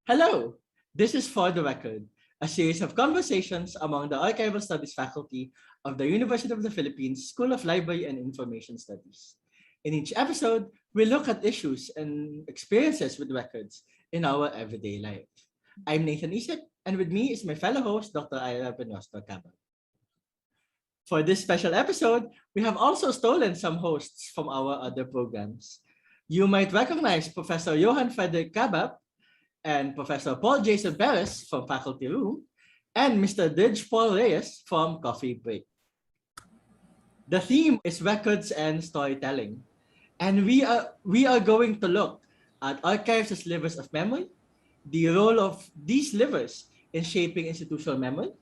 Hello, this is For the Record, a series of conversations among the Archival Studies faculty of the University of the Philippines School of Library and Information Studies. In each episode, we look at issues and experiences with records in our everyday life. I'm Nathan Isip, and with me is my fellow host, Dr. Iyra Buenrostro-Cabbab. For this special episode, we have also stolen some hosts from our other programs. You might recognize Professor Johann Frederick Cabbab and Professor Jason Perez from Faculty Room, and Mr. Dridge Paul Reyes from Coffee Break. The theme is records and storytelling, and we are going to look at archives as levers of memory, the role of these levers in shaping institutional memory.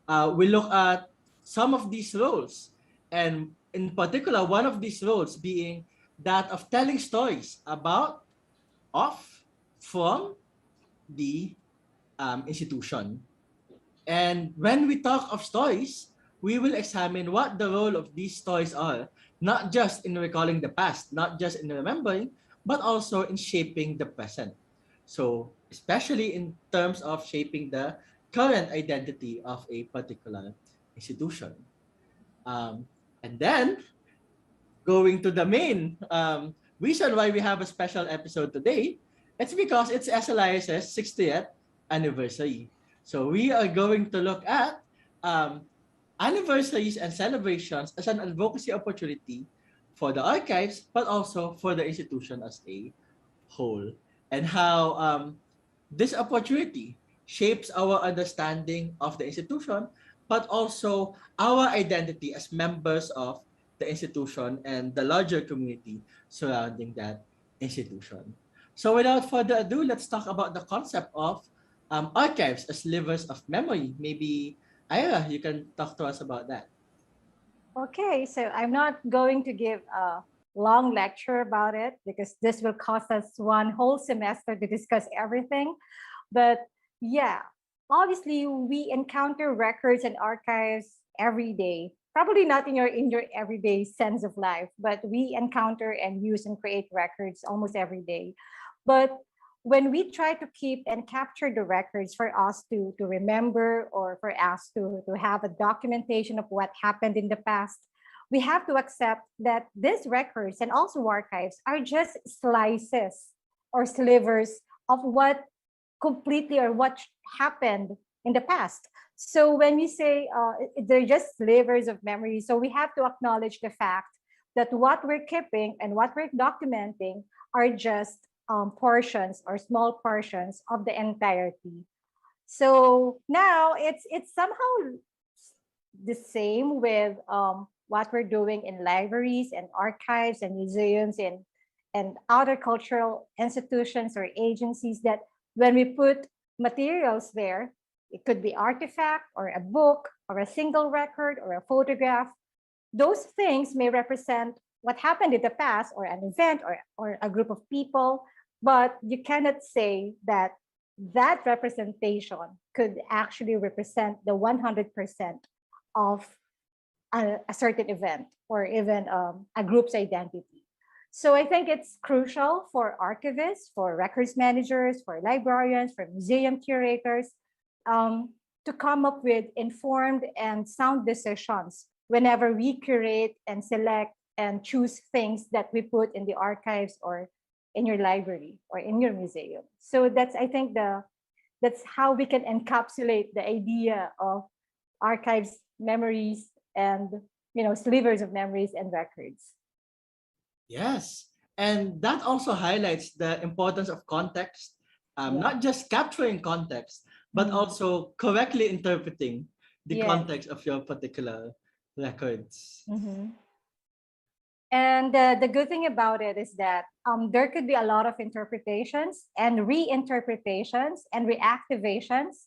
We look at some of these roles, and in particular, one of these roles being that of telling stories about, of, from the institution. And when we talk of stories, we will examine what the role of these stories are, not just in recalling the past, not just in remembering, but also in shaping the present. So, especially in terms of shaping the current identity of a particular institution. And then, going to the main reason why we have a special episode today, it's because it's SLIS's 60th anniversary. So we are going to look at anniversaries and celebrations as an advocacy opportunity for the archives, but also for the institution as a whole, and how this opportunity shapes our understanding of the institution, but also our identity as members of the institution and the larger community surrounding that institution. So without further ado, let's talk about the concept of archives as levers of memory. Maybe Iyra, you can talk to us about that. Okay, so I'm not going to give a long lecture about it because this will cost us one whole semester to discuss everything. But yeah, obviously we encounter records and archives every day. Probably not in your everyday sense of life, but we encounter and use and create records almost every day. But when we try to keep and capture the records for us to remember, or for us to have a documentation of what happened in the past, we have to accept that these records and also archives are just slices or slivers of what completely or what happened in the past. So when we say they're just slivers of memory, so we have to acknowledge the fact that what we're keeping and what we're documenting are just portions or small portions of the entirety. So now it's somehow the same with what we're doing in libraries and archives and museums and other cultural institutions or agencies, that when we put materials there, it could be artifact or a book or a single record or a photograph. Those things may represent what happened in the past or an event or a group of people, but you cannot say that that representation could actually represent the 100% of a certain event or even a group's identity. So I think it's crucial for archivists, for records managers, for librarians, for museum curators, to come up with informed and sound decisions whenever we curate and select and choose things that we put in the archives or in your library or in your museum. So that's, I think, that's how we can encapsulate the idea of archives, memories, and slivers of memories and records. Yes, and that also highlights the importance of context, not just capturing context, but also correctly interpreting the context of your particular records. And the good thing about it is that there could be a lot of interpretations and reinterpretations and reactivations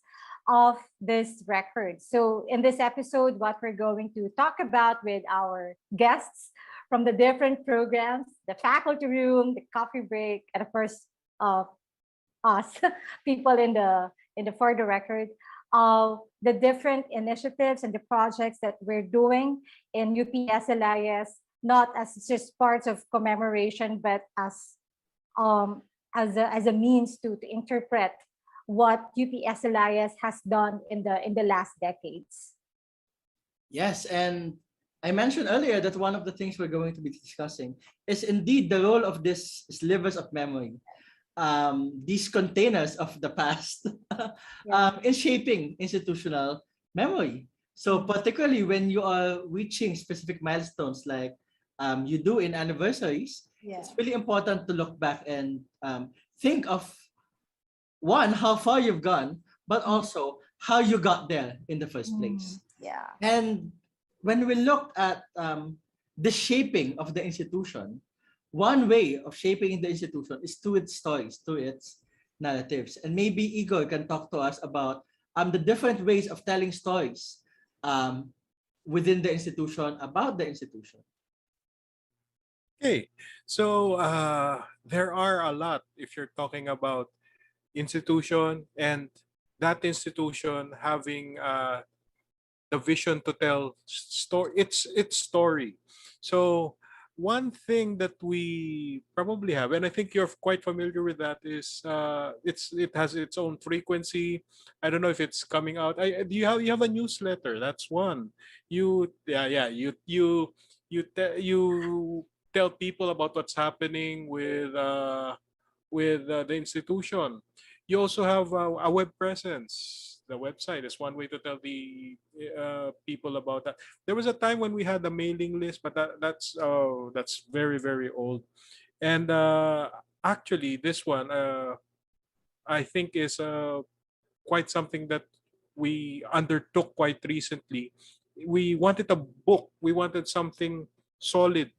of this record. So in this episode, what we're going to talk about with our guests from the different programs, the faculty room, the coffee break, and of course, us, people in the For the Record, the different initiatives and the projects that we're doing in UP SLIS, not as just parts of commemoration, but as a means to interpret what UP SLIS has done in the last decades. Yes, and I mentioned earlier that one of the things we're going to be discussing is indeed the role of this slivers of memory, these containers of the past, in shaping institutional memory. So particularly when you are reaching specific milestones like you do in anniversaries, it's really important to look back and think of one, how far you've gone, but also how you got there in the first place. Yeah. And when we look at the shaping of the institution, one way of shaping the institution is through its stories, through its narratives. And maybe Igor can talk to us about the different ways of telling stories within the institution, about the institution. Okay, so there are a lot if you're talking about institution and that institution having the vision to tell its story. So one thing that we probably have, and I think you're quite familiar with that, is it has its own frequency. I don't know if it's coming out. You have a newsletter. That's one. You tell people about what's happening with the institution. You also have a web presence. The website is one way to tell the people about that. There was a time when we had a mailing list, but that's very, very old. And actually, this one I think is quite something that we undertook quite recently. We wanted a book. We wanted something solid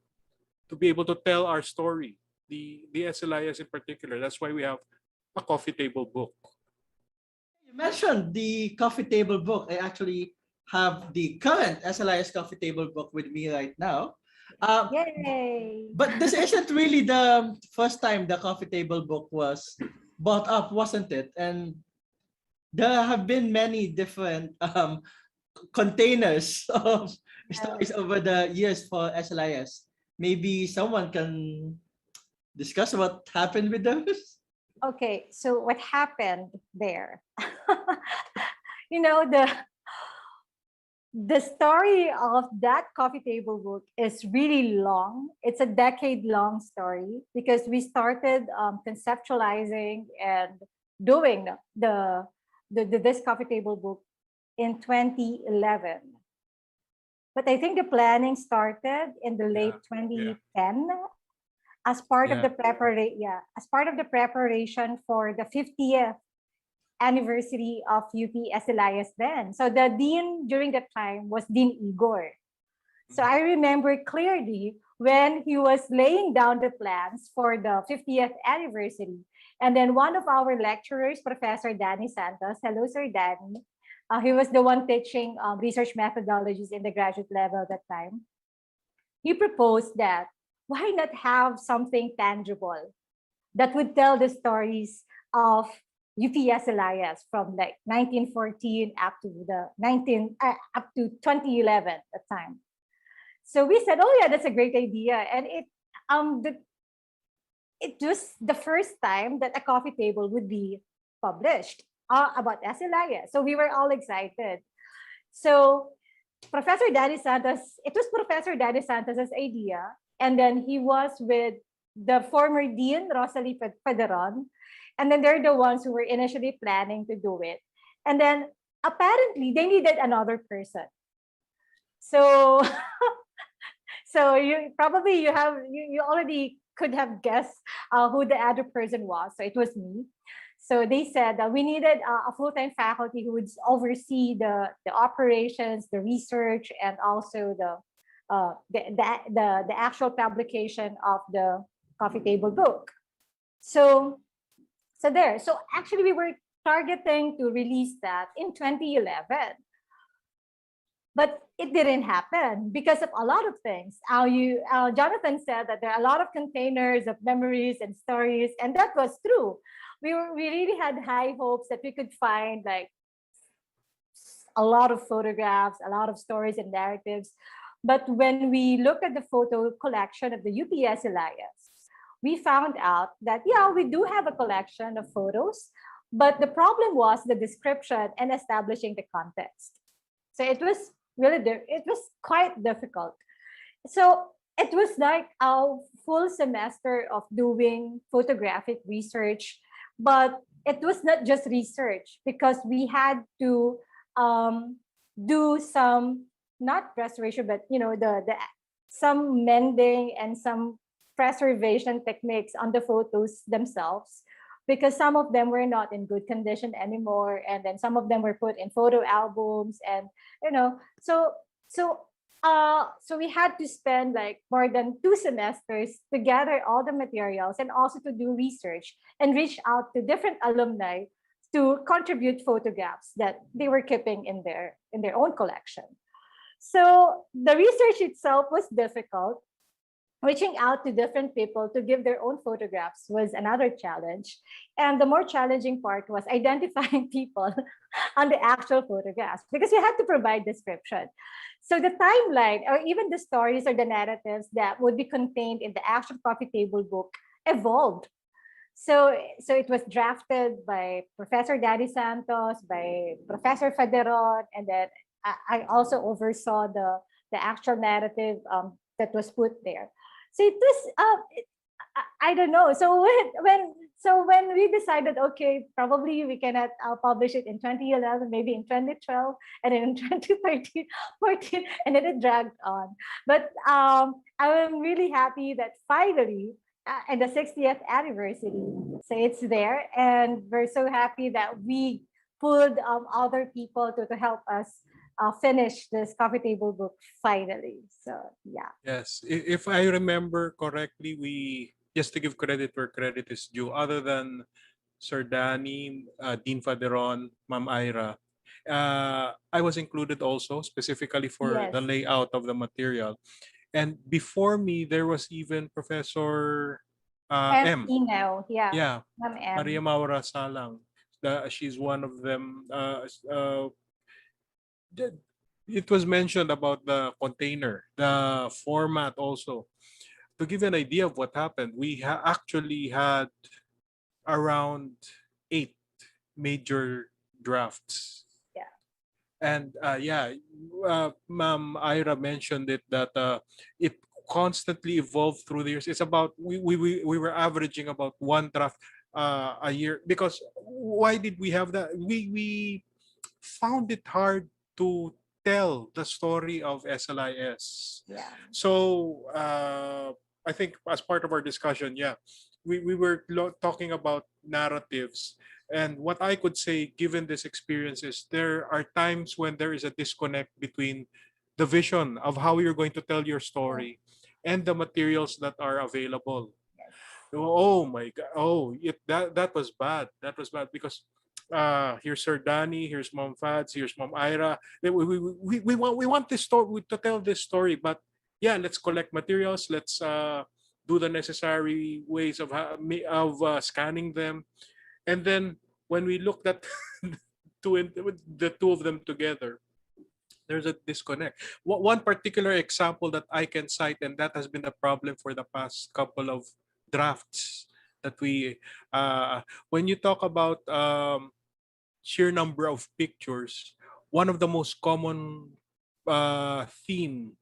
to be able to tell our story. The SLIS in particular. That's why we have a coffee table book. You mentioned the coffee table book. I actually have the current SLIS coffee table book with me right now. Yay! But this isn't really the first time the coffee table book was bought up, wasn't it? And there have been many different containers of stories over the years for SLIS. Maybe someone can discuss what happened with those. Okay, so what happened there? The story of that coffee table book is really long. It's a decade-long story because we started conceptualizing and doing this coffee table book in 2011. But I think the planning started in the late 2010 as part of the preparation for the 50th anniversary of UP SLIS then. So the dean during that time was Dean Igor. So I remember clearly when he was laying down the plans for the 50th anniversary. And then one of our lecturers, Professor Danny Santos, hello Sir Danny, he was the one teaching research methodologies in the graduate level at that time. He proposed that why not have something tangible that would tell the stories of UP SLIS from like 1914 up to 2011 at the time. So we said, oh yeah, that's a great idea. And it was the first time that a coffee table would be published about SLIS. So we were all excited. So Professor Danny Santos, it was Professor Danny Santos's idea. And then he was with the former Dean, Rosalie Federon. And then they're the ones who were initially planning to do it. And then apparently they needed another person. So, so you already could have guessed who the other person was. So it was me. So they said that we needed a full-time faculty who would oversee the operations, the research, and also the actual publication of the coffee table book. So actually we were targeting to release that in 2011, but it didn't happen because of a lot of things. Jonathan said that there are a lot of containers of memories and stories, and that was true. We really had high hopes that we could find like a lot of photographs, a lot of stories and narratives. But when we look at the photo collection of the UP SLIS, we found out that, yeah, we do have a collection of photos, But the problem was the description and establishing the context. So it was it was quite difficult. So it was like a full semester of doing photographic research, but it was not just research because we had to do some, not restoration, but the some mending and some preservation techniques on the photos themselves, because some of them were not in good condition anymore, and then some of them were put in photo albums, and so so so we had to spend like more than 2 semesters to gather all the materials and also to do research and reach out to different alumni to contribute photographs that they were keeping in their own collection. So the research itself was difficult. Reaching out to different people to give their own photographs was another challenge. And the more challenging part was identifying people on the actual photographs, because we had to provide description. So the timeline, or even the stories or the narratives that would be contained in the actual coffee table book, evolved. So it was drafted by Professor Daddy Santos, by Professor Federon, and then I also oversaw the actual narrative that was put there. So it was I don't know. So when we decided, okay, probably we cannot publish it in 2011, maybe in 2012, and then in 2013, 14, and then it dragged on. But I'm really happy that finally, and the 60th anniversary, so it's there, and we're so happy that we pulled other people to help us finish this coffee table book finally. So yeah. Yes, if I remember correctly, we just to give credit where credit is due. Other than Sir Danny, Dean Faderon, Ma'am Iyra, I was included also specifically for Yes. the layout of the material. And before me, there was even Professor And M. email, yeah. Yeah, M. Maria Maura Salang. She's one of them. It was mentioned about the container, the format also. To give you an idea of what happened, we actually had around 8 major drafts. Yeah. And Ma'am Ira mentioned it that it constantly evolved through the years. It's about we were averaging about one draft a year, because why did we have that? We found it hard to tell the story of SLIS. Yeah. So I think as part of our discussion, we were talking about narratives. And what I could say, given this experience, is there are times when there is a disconnect between the vision of how you're going to tell your story and the materials that are available. Oh my God! That was bad. That was bad because here's Sir Danny, here's Mom Fads, here's Mom Ira. We want this story to tell this story, but yeah, let's collect materials. Let's do the necessary ways of scanning them, and then when we looked at the two of them together, there's a disconnect. One particular example that I can cite, and that has been a problem for the past couple of drafts that when you talk about sheer number of pictures, one of the most common theme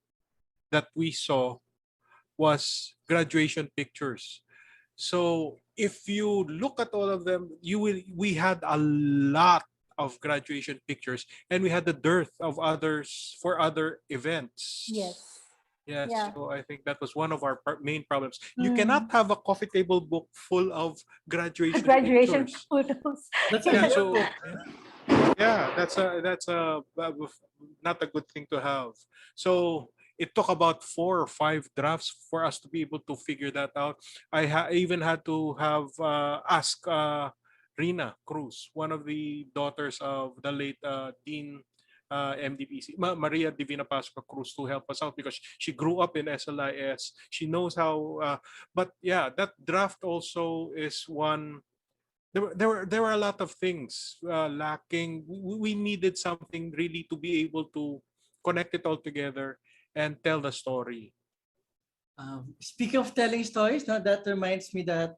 that we saw was graduation pictures. So if you look at all of them, we had a lot of graduation pictures, and we had the dearth of others for other events. Yes. Yes, Yeah. so I think that was one of our main problems. You cannot have a coffee table book full of graduation Graduation pictures. photos. That's a Yeah, yearbook. that's not a good thing to have. So it took about 4 or 5 drafts for us to be able to figure that out. I even had to have ask Rina Cruz, one of the daughters of the late Dean MDPC, Maria Divina Pascua Cruz, to help us out because she grew up in SLIS. She knows how. But yeah, that draft also is one. There were a lot of things lacking. We needed something really to be able to connect it all together and tell the story. Speaking of telling stories, now that reminds me that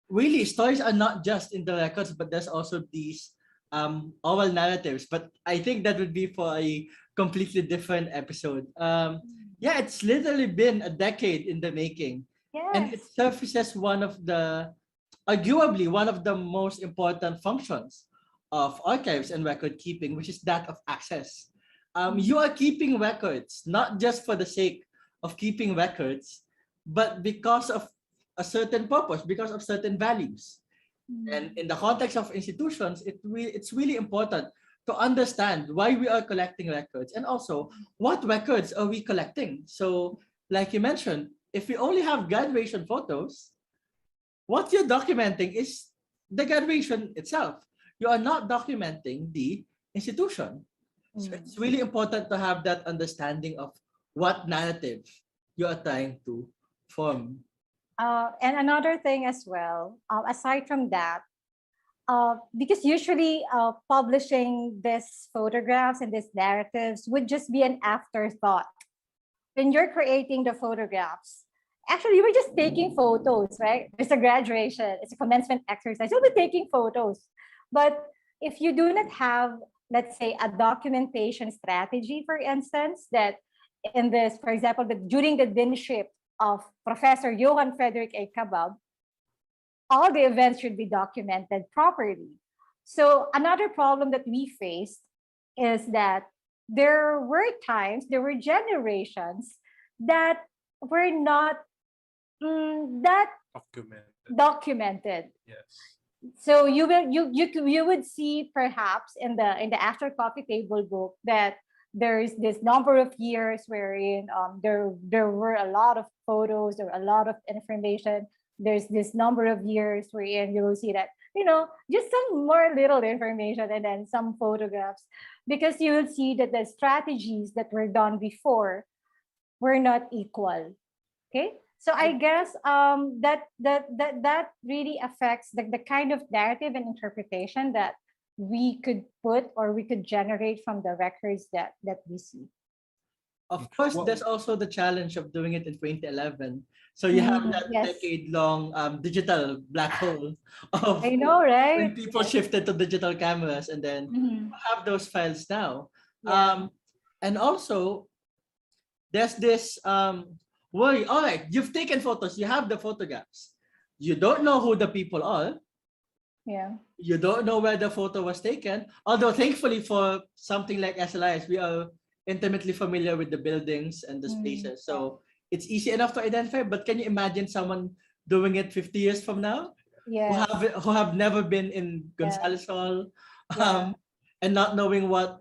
really stories are not just in the records, but there's also these oral narratives. But I think that would be for a completely different episode. Yeah, it's literally been a decade in the making, and it Yes. surfaces one of the arguably one of the most important functions of archives and record keeping, which is that of access. You are keeping records not just for the sake of keeping records, but because of a certain purpose, because of certain values. And in the context of institutions, it's really important to understand why we are collecting records and also what records are we collecting. So, like you mentioned, if we only have graduation photos, what you're documenting is the graduation itself. You are not documenting the institution. So it's really important to have that understanding of what narrative you are trying to form. And another thing as well, aside from that, because usually publishing these photographs and these narratives would just be an afterthought. When you're creating the photographs, actually you were just taking photos, right? It's a graduation, it's a commencement exercise. You'll be taking photos. But if you do not have, let's say, a documentation strategy, for instance, that in this, for example, during the deanship of Professor Johann Frederick Cabbab, all the events should be documented properly. So another problem that we faced is that there were times, there were generations that were not that documented. Yes. So you would see perhaps in the After Coffee Table book that there's this number of years wherein there were a lot of photos, there were a lot of information. There's this number of years wherein you will see that, just some more little information and then some photographs, because you will see that the strategies that were done before were not equal. Okay. So I guess that really affects the kind of narrative and interpretation that we could put or we could generate from the records that we see. Of course, there's also the challenge of doing it in 2011. So you have that Yes. decade-long digital black hole of I know, when right? people shifted to digital cameras, and then Mhm. have those files now. Yeah. And also, there's this worry. All right, you've taken photos, you have the photographs. You don't know who the people are. Yeah. You don't know where the photo was taken. Although thankfully for something like SLIS, we are intimately familiar with the buildings and the spaces. So it's easy enough to identify. But can you imagine someone doing it 50 years from now? Yes. Who have never been in Gonzales Hall, Yeah. and not knowing what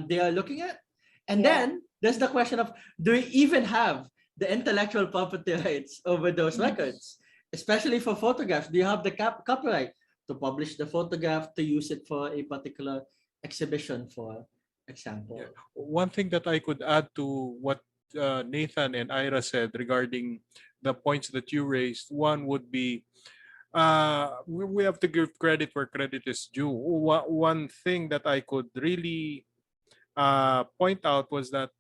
they are looking at? And Yeah. then there's the question of, do we even have the intellectual property rights over those records? Especially for photographs, do you have the copyright to publish the photograph, to use it for a particular exhibition, for example? Yeah. One thing that I could add to what Nathan and Ira said regarding the points that you raised, one would be we have to give credit where credit is due. One thing that I could really point out was that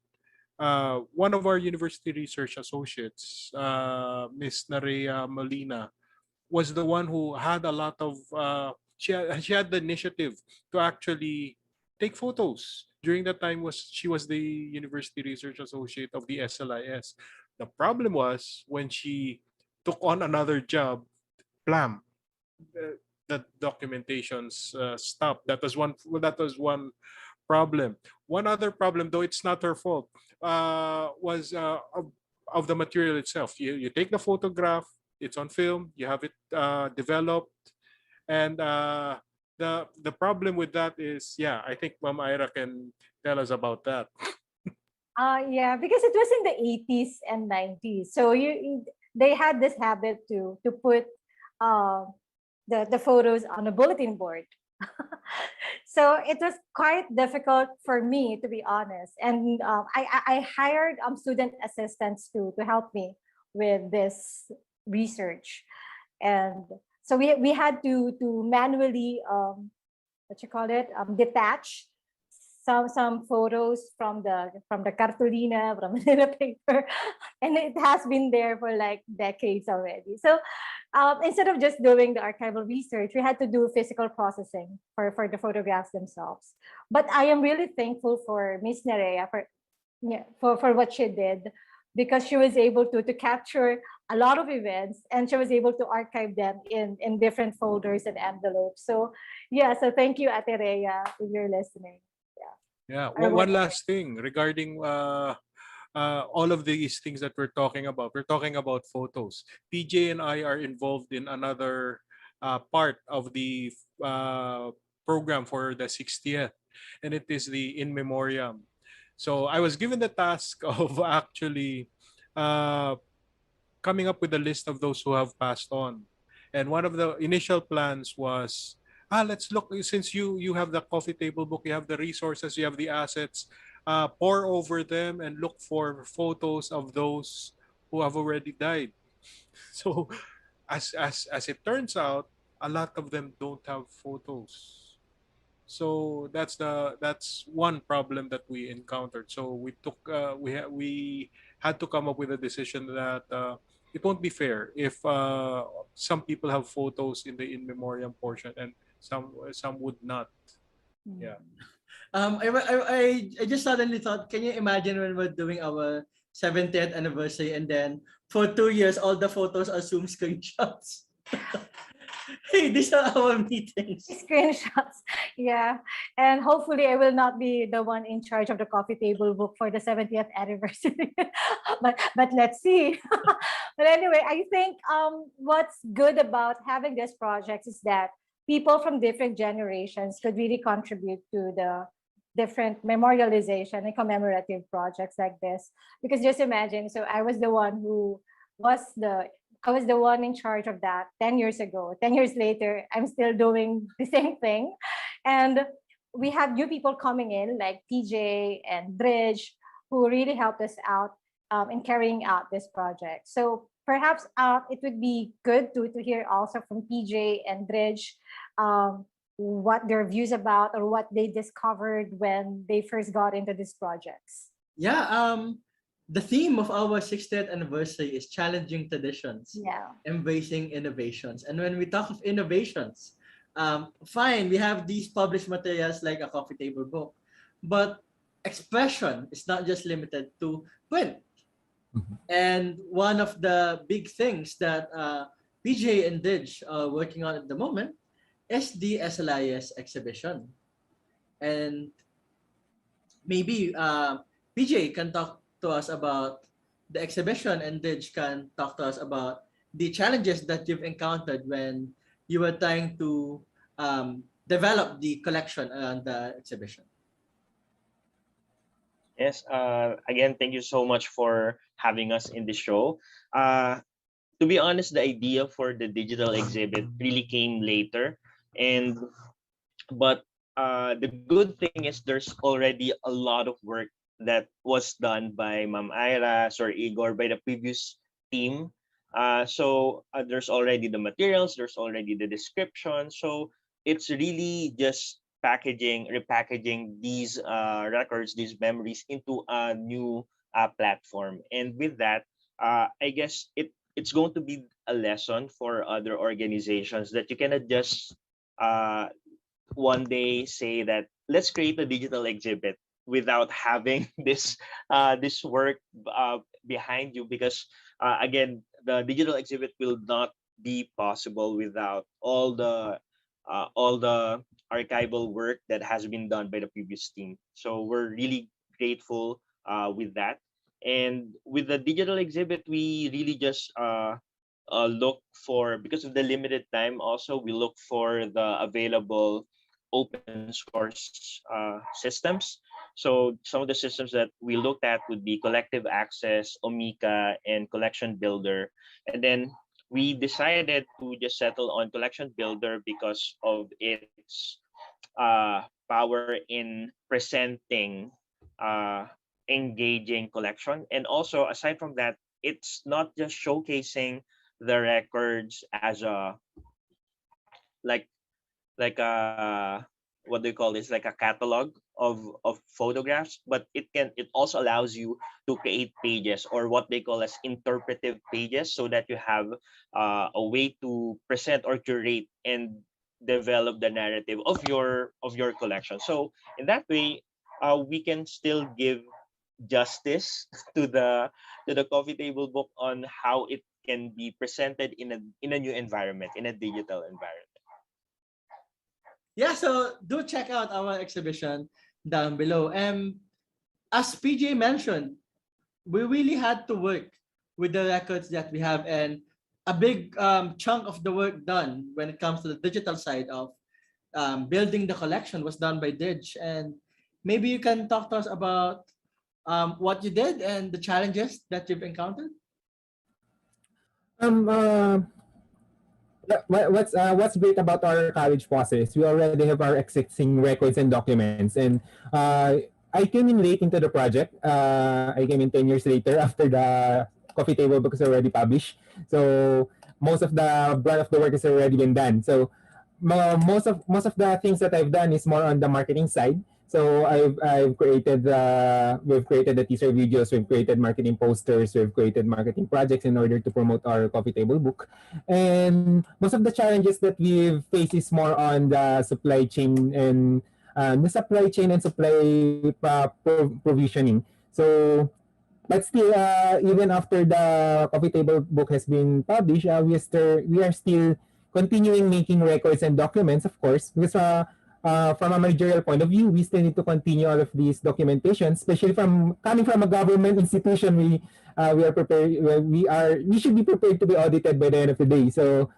one of our university research associates, Miss Narea Molina, was the one who had a lot of she had the initiative to actually take photos during that time. She was the university research associate of the SLIS. The problem was when she took on another job, blam, the documentations stopped. That was one problem. One other problem, though it's not her fault, was of the material itself. You take the photograph, it's on film, you have it developed, and the problem with that is, yeah, I think Ma'am Ira can tell us about that. Yeah, because it was in the 80s and 90s. So they had this habit to put the photos on a bulletin board. So it was quite difficult for me, to be honest. And I hired student assistants to help me with this research. And so we had to manually what you call it, detach some photos from the cartulina, from the paper, and it has been there for like decades already. So instead of just doing the archival research, we had to do physical processing for the photographs themselves. But I am really thankful for Miss Nerea for what she did, because she was able to capture a lot of events, and she was able to archive them in different folders and envelopes. So yeah, so thank you, Ate Rhea, if you're listening. Yeah. I One would- last thing regarding all of these things that we're talking about. We're talking about photos. PJ and I are involved in another part of the program for the 60th, and it is the In Memoriam. So I was given the task of actually uh, coming up with a list of those who have passed on. And one of the initial plans was, let's look, since you have the coffee table book, you have the resources, you have the assets, pour over them and look for photos of those who have already died. So as it turns out, a lot of them don't have photos. So that's one problem that we encountered. So we took we had to come up with a decision that it won't be fair if some people have photos in the in memoriam portion and some would not. Yeah. I just suddenly thought, can you imagine when we're doing our 70th anniversary and then for 2 years all the photos are Zoom screenshots? Hey, these are our meetings. Screenshots. Yeah. And hopefully I will not be the one in charge of the coffee table book for the 70th anniversary. but let's see. But anyway, I think what's good about having this project is that people from different generations could really contribute to the different memorialization and commemorative projects like this. Because just imagine, so was the I was the one in charge of that 10 years ago. 10 years later, I'm still doing the same thing. And we have new people coming in like PJ and Dridge, who really helped us out in carrying out this project. So perhaps it would be good to hear also from PJ and Dridge what their views about or what they discovered when they first got into these projects. Yeah, the theme of our 60th anniversary is challenging traditions, Yeah. embracing innovations. And when we talk of innovations, fine, we have these published materials like a coffee table book, but expression is not just limited to print. And one of the big things that PJ and Didge are working on at the moment is the SLIS exhibition. And maybe PJ can talk to us about the exhibition and Didge can talk to us about the challenges that you've encountered when you were trying to develop the collection around the exhibition. Yes. Again, thank you so much for having us in the show. Uh, to be honest, the idea for the digital exhibit really came later, and but the good thing is there's already a lot of work that was done by Ma'am Ira, Sir Igor, by the previous team. So there's already the materials, there's already the description. So it's really just repackaging these records, these memories into a new platform. And with that, I guess it's going to be a lesson for other organizations that you cannot just uh, one day say that let's create a digital exhibit without having this work behind you, because again, the digital exhibit will not be possible without all the archival work that has been done by the previous team. So we're really grateful with that. And with the digital exhibit, we really just look for, because of the limited time also, we look for the available open source systems. So some of the systems that we looked at would be Collective Access, Omeka, and Collection Builder. And then we decided to just settle on Collection Builder because of its power in presenting engaging collection. And also, aside from that, it's not just showcasing the records as a like like a what do you call this, like a catalog of photographs, but it also allows you to create pages, or what they call as interpretive pages, so that you have a way to present or curate and develop the narrative of your collection. So in that way, we can still give justice to the coffee table book on how it can be presented in a new environment, in a digital environment. Yeah, so do check out our exhibition down below. And as PJ mentioned, we really had to work with the records that we have, and a big chunk of the work done when it comes to the digital side of building the collection was done by Dridge. And maybe you can talk to us about what you did and the challenges that you've encountered. Um, uh, what's great about our college process? We already have our existing records and documents, and I came in late into the project. I came in 10 years later after the coffee table book is already published. So most of the brunt of the work has already been done. So most of the things that I've done is more on the marketing side. So I've created we've created the teaser videos, we've created marketing posters, we've created marketing projects in order to promote our coffee table book. And most of the challenges that we've faced is more on the supply chain and supply provisioning. So but still, even after the coffee table book has been published, we are still continuing making records and documents, of course, because from a managerial point of view, we still need to continue all of these documentation, especially from coming from a government institution. We are prepared. We should be prepared to be audited by the end of the day. So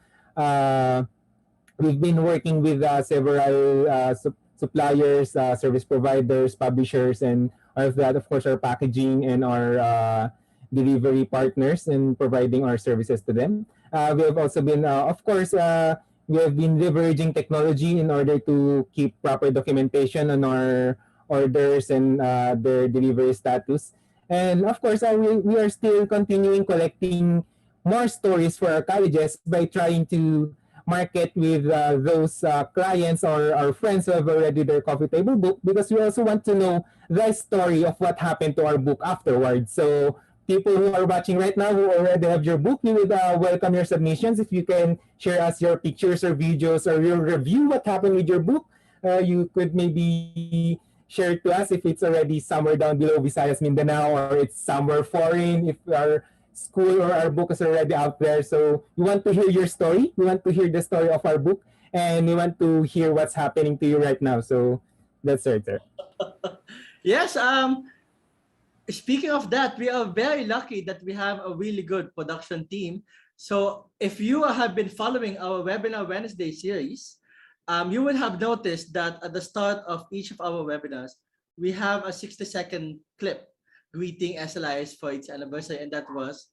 we've been working with several suppliers, service providers, publishers, and all of that. Of course, our packaging and our delivery partners, and providing our services to them. We have also been, of course, we have been leveraging technology in order to keep proper documentation on our orders and their delivery status. And of course, we are still continuing collecting more stories for our colleges by trying to market with those clients or our friends who have already their coffee table book, because we also want to know the story of what happened to our book afterwards. So people who are watching right now who already have your book, we would welcome your submissions. If you can share us your pictures or videos or your review what happened with your book, you could maybe share it to us if it's already somewhere down below Visayas, Mindanao, or it's somewhere foreign, if our school or our book is already out there. So we want to hear your story. We want to hear the story of our book, and we want to hear what's happening to you right now. So that's right, sir. Yes, speaking of that, we are very lucky that we have a really good production team. So if you have been following our Webinar Wednesday series, you will have noticed that at the start of each of our webinars, we have a 60-second clip greeting SLIS for its anniversary, and that was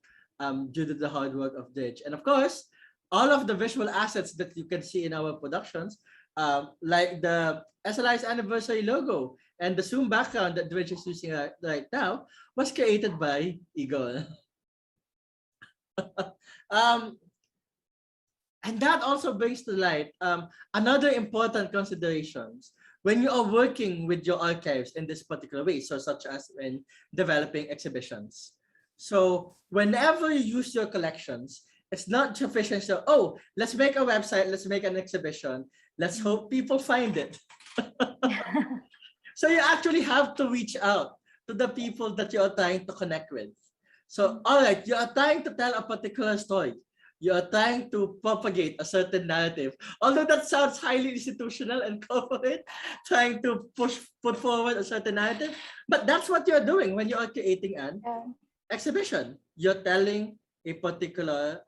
due to the hard work of Dridge. And of course, all of the visual assets that you can see in our productions, like the SLIS anniversary logo and the Zoom background that Dridge is using right now, was created by Eagle. And that also brings to light another important considerations when you are working with your archives in this particular way, so such as when developing exhibitions. So whenever you use your collections, it's not sufficient. So, oh, let's make a website, let's make an exhibition, let's hope people find it. So you actually have to reach out to the people that you are trying to connect with. So, all right, you are trying to tell a particular story. You are trying to propagate a certain narrative. Although that sounds highly institutional and corporate, trying to put forward a certain narrative. But that's what you're doing when you are creating an exhibition. You're telling a particular,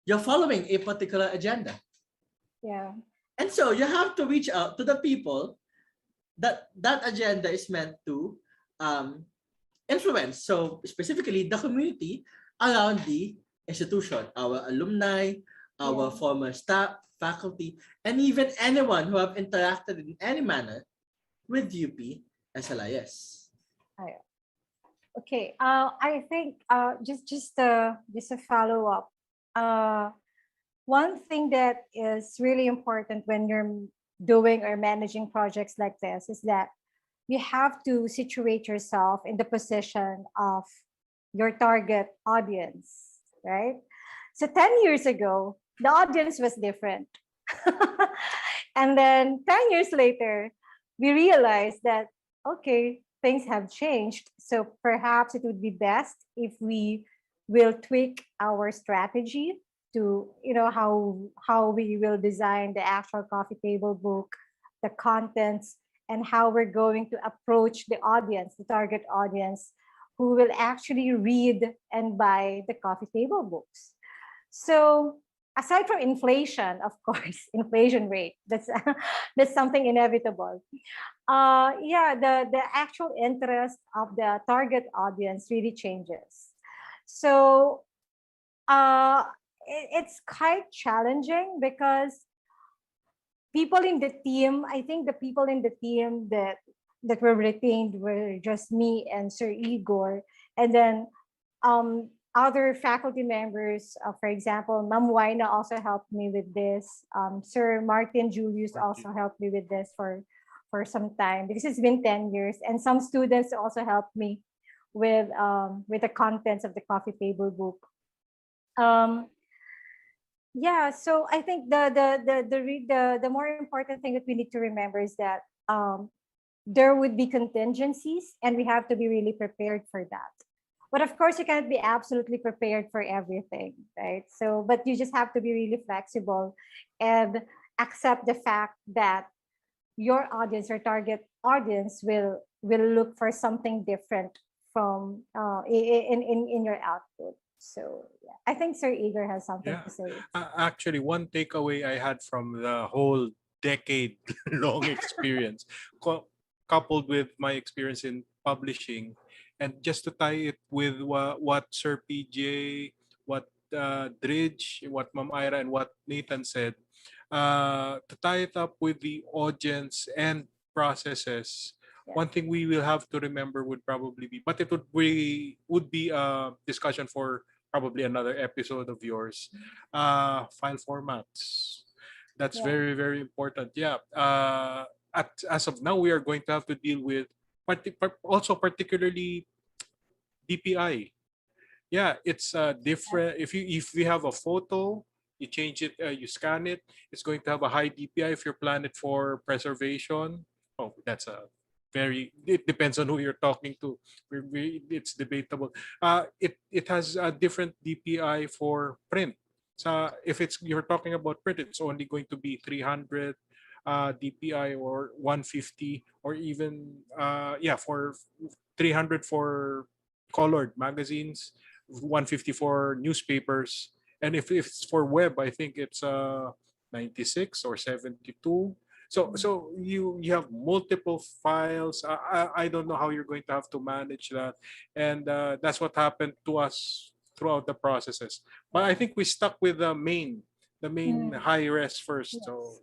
you're following a particular agenda. Yeah. And so you have to reach out to the people that that agenda is meant to influence. So specifically the community around the institution, our alumni, our former staff, faculty, and even anyone who have interacted in any manner with UP SLIS. Okay, I think just a follow up. One thing that is really important when you're doing or managing projects like this is that you have to situate yourself in the position of your target audience, right? So 10 years ago, the audience was different. And then 10 years later, we realized that, okay, things have changed. So perhaps it would be best if we will tweak our strategy to, how we will design the actual coffee table book, the contents, and how we're going to approach the audience, the target audience, who will actually read and buy the coffee table books. So aside from inflation, of course, inflation rate, that's that's something inevitable. Yeah, the actual interest of the target audience really changes. So it's quite challenging because people in the team, I think the people in the team that were retained were just me and Sir Igor, and then other faculty members, for example, Ma'am Waina also helped me with this. Sir Martin Julius also helped me with this for some time because it's been 10 years, and some students also helped me with the contents of the coffee table book. Yeah, so I think the more important thing that we need to remember is that there would be contingencies, and we have to be really prepared for that. But of course, you cannot be absolutely prepared for everything, right? So, but you just have to be really flexible and accept the fact that your audience, your target audience, will look for something different from in your output. So yeah, I think Sir Igor has something to say. Actually, one takeaway I had from the whole decade-long experience, coupled with my experience in publishing, and just to tie it with what Sir PJ, what Dridge, what Ma'am Ira, and what Nathan said, to tie it up with the audience and processes. Yeah. One thing we will have to remember would probably be, but it would be a discussion for probably another episode of yours. File formats. That's Yeah. very, very important. Yeah. As of now, we are going to have to deal with also particularly DPI. Yeah, it's different. If we have a photo, you change it, you scan it, it's going to have a high DPI. If you plan it for preservation, oh, that's a it depends on who you're talking to. It's debatable. It has a different DPI for print. So if you're talking about print, it's only going to be 300 DPI or 150, or even for 300 for colored magazines, 150 for newspapers, and if it's for web, I think it's 96 or 72. So you have multiple files. I don't know how you're going to have to manage that, and that's what happened to us throughout the processes. But I think we stuck with the main high res first. Yes. So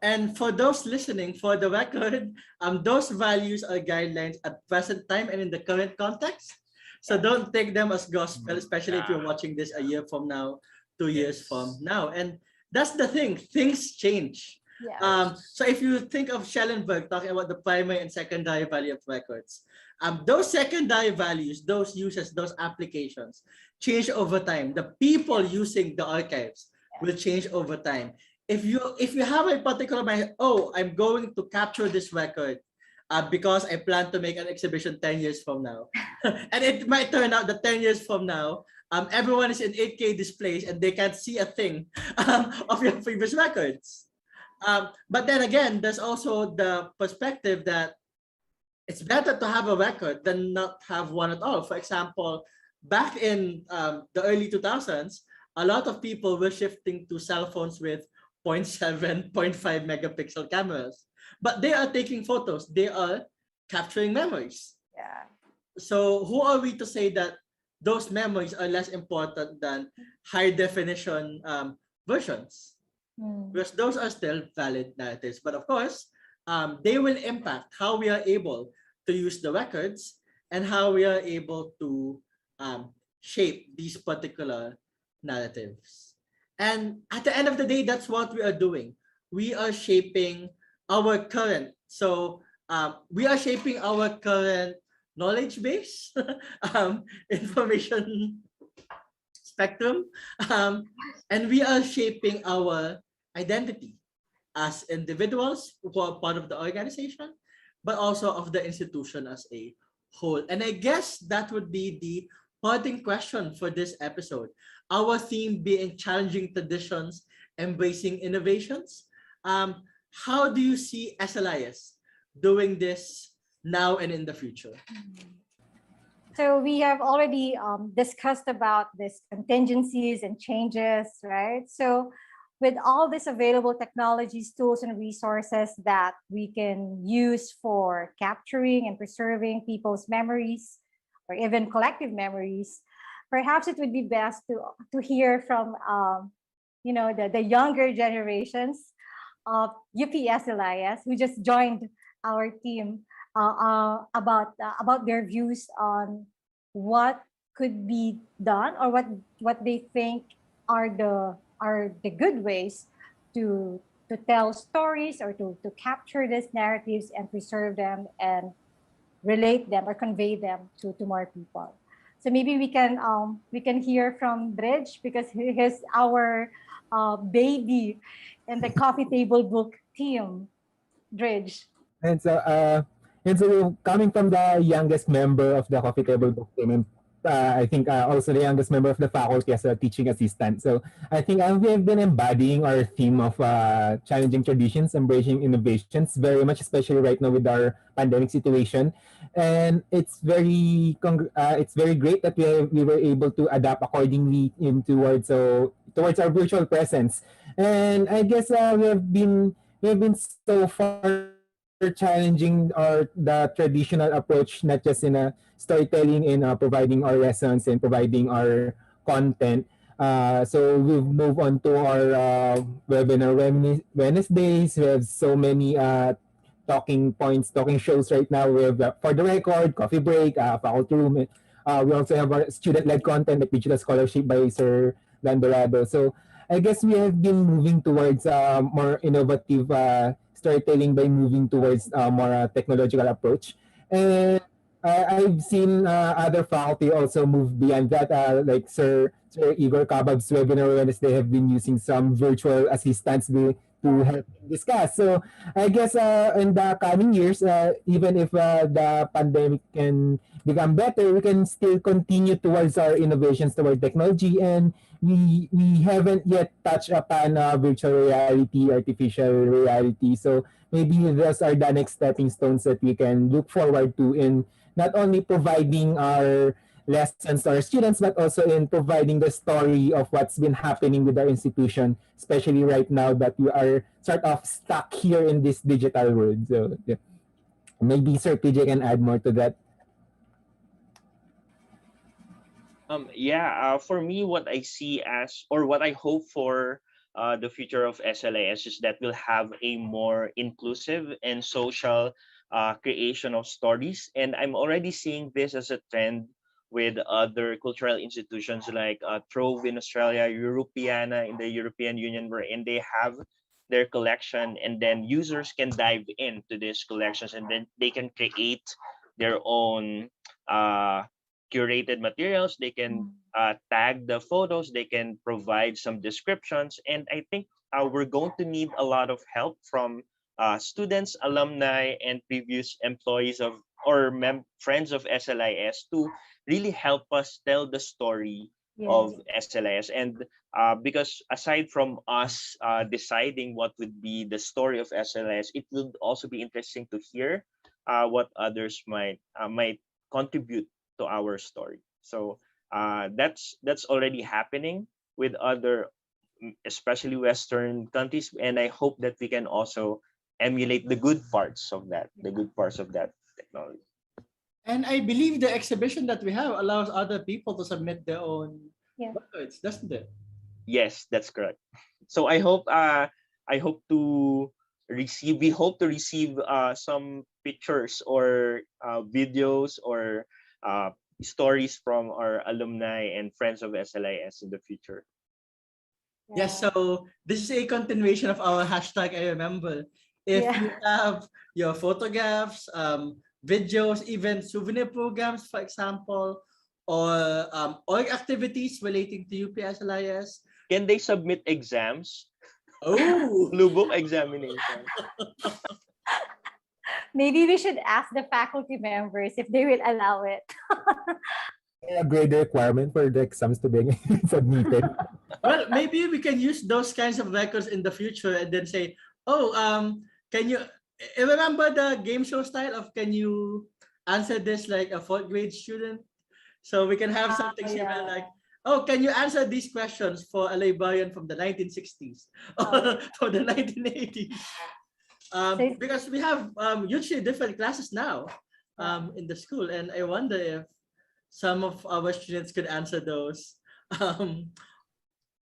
And for those listening, for the record, those values are guidelines at present time and in the current context. So don't take them as gospel, especially if you're watching this a year from now, 2 years from now. And that's the thing, things change. Yeah. So if you think of Schellenberg talking about the primary and secondary value of records, those secondary values, those uses, those applications change over time. The people using the archives will change over time. If you have a particular mind, oh, I'm going to capture this record because I plan to make an exhibition 10 years from now. And it might turn out that 10 years from now, everyone is in 8K displays and they can't see a thing of your previous records. But then again, there's also the perspective that it's better to have a record than not have one at all. For example, back in the early 2000s, a lot of people were shifting to cell phones with 0.7, 0.5 megapixel cameras. But they are taking photos. They are capturing memories. Yeah. So who are we to say that those memories are less important than high definition versions? Because those are still valid narratives. But of course, they will impact how we are able to use the records and how we are able to shape these particular narratives. And at the end of the day, that's what we are doing. We are shaping our current. So We are shaping our current knowledge base, information spectrum, um, and we are shaping our identity as individuals who are part of the organization, but also of the institution as a whole. And I guess that would be the parting question for this episode. Our theme being challenging traditions, embracing innovations. Um, how do you see SLIS doing this now and in the future? So we have already discussed about these contingencies and changes, right? So with all these available technologies, tools, and resources that we can use for capturing and preserving people's memories or even collective memories, perhaps it would be best to hear from the younger generations of UP SLIS who just joined our team about their views on what could be done or what they think are the good ways to tell stories or to capture these narratives and preserve them and relate them or convey them to more people. So maybe we can hear from Dridge because he is our baby in the coffee table book team. Dridge. And so, coming from the youngest member of the coffee table book team, and I think also the youngest member of the faculty as a teaching assistant. So I think we have been embodying our theme of challenging traditions, embracing innovations very much, especially right now with our pandemic situation. And it's very great that we were able to adapt accordingly towards our virtual presence. And I guess we have been so far challenging the traditional approach, not just in storytelling, in providing our lessons and providing our content. So we've moved on to our webinar Wednesdays. We have so many talking points, talking shows right now. We have For the Record, Coffee Break, Faculty Room. We also have our student-led content, like Digital Scholarship by Sir Landorado. So I guess we have been moving towards more innovative storytelling by moving towards more technological approach. And I've seen other faculty also move beyond that, like Sir Igor Cabbab's webinar Wednesday have been using some virtual assistants to help discuss. So I guess in the coming years, even if the pandemic can become better, we can still continue towards our innovations toward technology, and we haven't yet touched upon virtual reality, artificial reality. So maybe those are the next stepping stones that we can look forward to in not only providing our lessons to our students, but also in providing the story of what's been happening with our institution, especially right now that we are sort of stuck here in this digital world. So yeah. Maybe Sir PJ can add more to that. For me, what I see as, or what I hope for the future of SLIS is that we'll have a more inclusive and social creation of stories. And I'm already seeing this as a trend with other cultural institutions like Trove in Australia, Europeana in the European Union, wherein they have their collection, and then users can dive into these collections, and then they can create their own curated materials. They can tag the photos, they can provide some descriptions, and I think we're going to need a lot of help from students, alumni, and previous employees of or friends of SLIS to really help us tell the story of SLIS. And because aside from us deciding what would be the story of SLIS, it would also be interesting to hear what others might contribute to our story. So that's already happening with other, especially Western countries, and I hope that we can also emulate the good parts of that, technology. And I believe the exhibition that we have allows other people to submit their own records, doesn't it? Yes, that's correct. So I hope we hope to receive some pictures or videos or stories from our alumni and friends of SLIS in the future. Yes, so this is a continuation of our hashtag I remember. If Yeah. you have your photographs, videos, even souvenir programs, for example, or activities relating to UP SLIS. Can they submit exams? Oh, Blue book examination. Maybe we should ask the faculty members if they will allow it. A grade requirement for the exams to be submitted. well, maybe we can use those kinds of records in the future and then say, oh, can you remember the game show style of can you answer this like a fourth grade student? So we can have something similar yeah. like, oh, can you answer these questions for a librarian from the 1960s or Oh. from the 1980s? Because we have hugely different classes now in the school, and I wonder if some of our students could answer those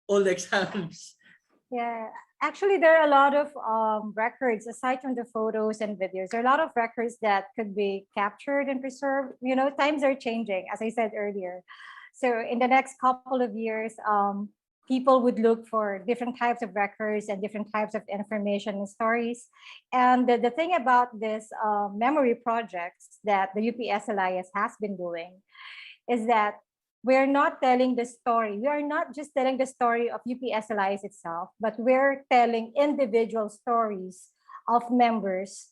old exams. Yeah, actually, there are a lot of records aside from the photos and videos. There are a lot of records that could be captured and preserved. You know, times are changing, as I said earlier. So in the next couple of years, people would look for different types of records and different types of information and stories. And the thing about this memory projects that the UP SLIS has been doing is that we're not telling the story. We are not just telling the story of UP SLIS itself, but we're telling individual stories of members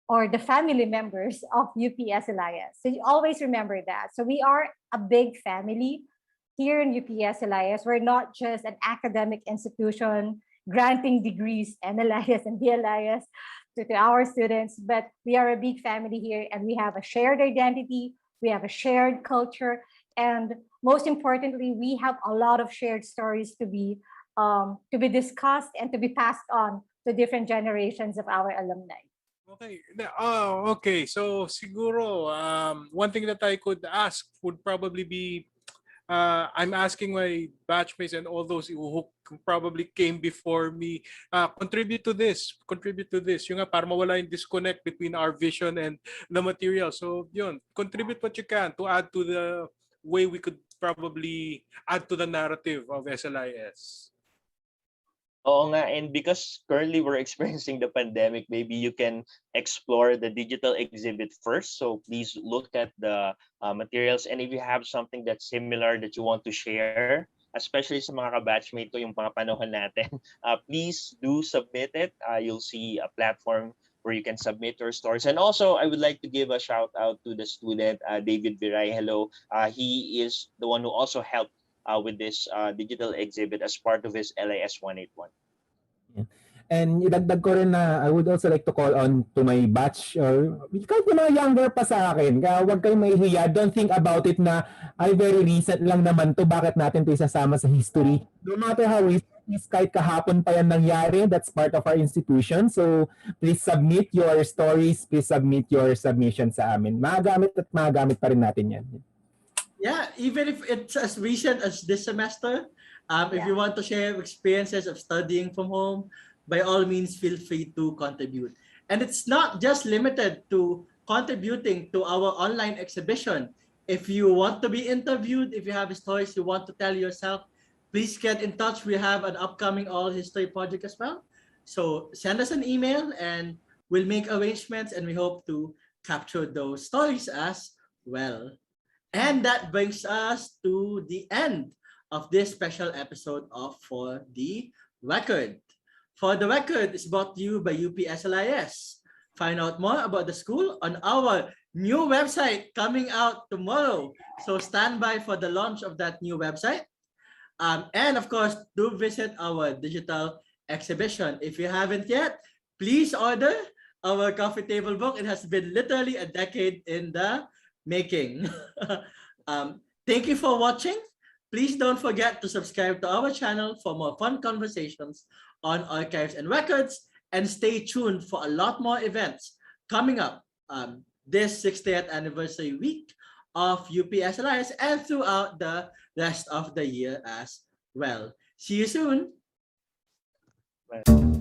or the family members of UP SLIS. So you always remember that. So we are a big family here in UP SLIS. We're not just an academic institution granting degrees, NLIS and BLIS to our students, but we are a big family here and we have a shared identity, we have a shared culture, and most importantly, we have a lot of shared stories to be discussed and to be passed on to different generations of our alumni. Okay. Okay. So siguro, one thing that I could ask would probably be, I'm asking my batchmates and all those who probably came before me, contribute to this. Yung nga, para mawala yung disconnect between our vision and the material. So yun, contribute what you can to add to the way we could probably add to the narrative of SLIS. Oo nga, and because currently we're experiencing the pandemic, maybe you can explore the digital exhibit first. So please look at the materials, and if you have something that's similar that you want to share, especially sa mga kabatchmate ko yung mga panahon natin, please do submit it. You'll see a platform where you can submit your stories. And also, I would like to give a shout out to the student, David Viray. Hello. He is the one who also helped with this digital exhibit as part of his LIS 181. Yeah. And idagdag ko rin na I would also like to call on to my batch or kahit yung mga younger pa sa akin, huwag kayong mahihiya. Don't think about it na ay very recent lang naman to, bakit natin to isasama sa history. No matter how recent, kahit kahapon pa yan nangyari, that's part of our institution. So please submit your stories, please submit your submission sa amin. Magagamit at magagamit pa rin natin yan. Yeah, even if it's as recent as this semester, if you want to share experiences of studying from home, by all means, feel free to contribute. And it's not just limited to contributing to our online exhibition. If you want to be interviewed, if you have stories you want to tell yourself, please get in touch. We have an upcoming All History project as well. So send us an email and we'll make arrangements, and we hope to capture those stories as well. And that brings us to the end of this special episode of For the Record. For the Record is brought to you by UP SLIS. Find out more about the school on our new website coming out tomorrow. So stand by for the launch of that new website. And of course, do visit our digital exhibition. If you haven't yet, please order our coffee table book. It has been literally a decade in the making. Thank you for watching. Please don't forget to subscribe to our channel for more fun conversations on archives and records, and stay tuned for a lot more events coming up this 60th anniversary week of UP SLIS and throughout the rest of the year as well. See you soon. Bye.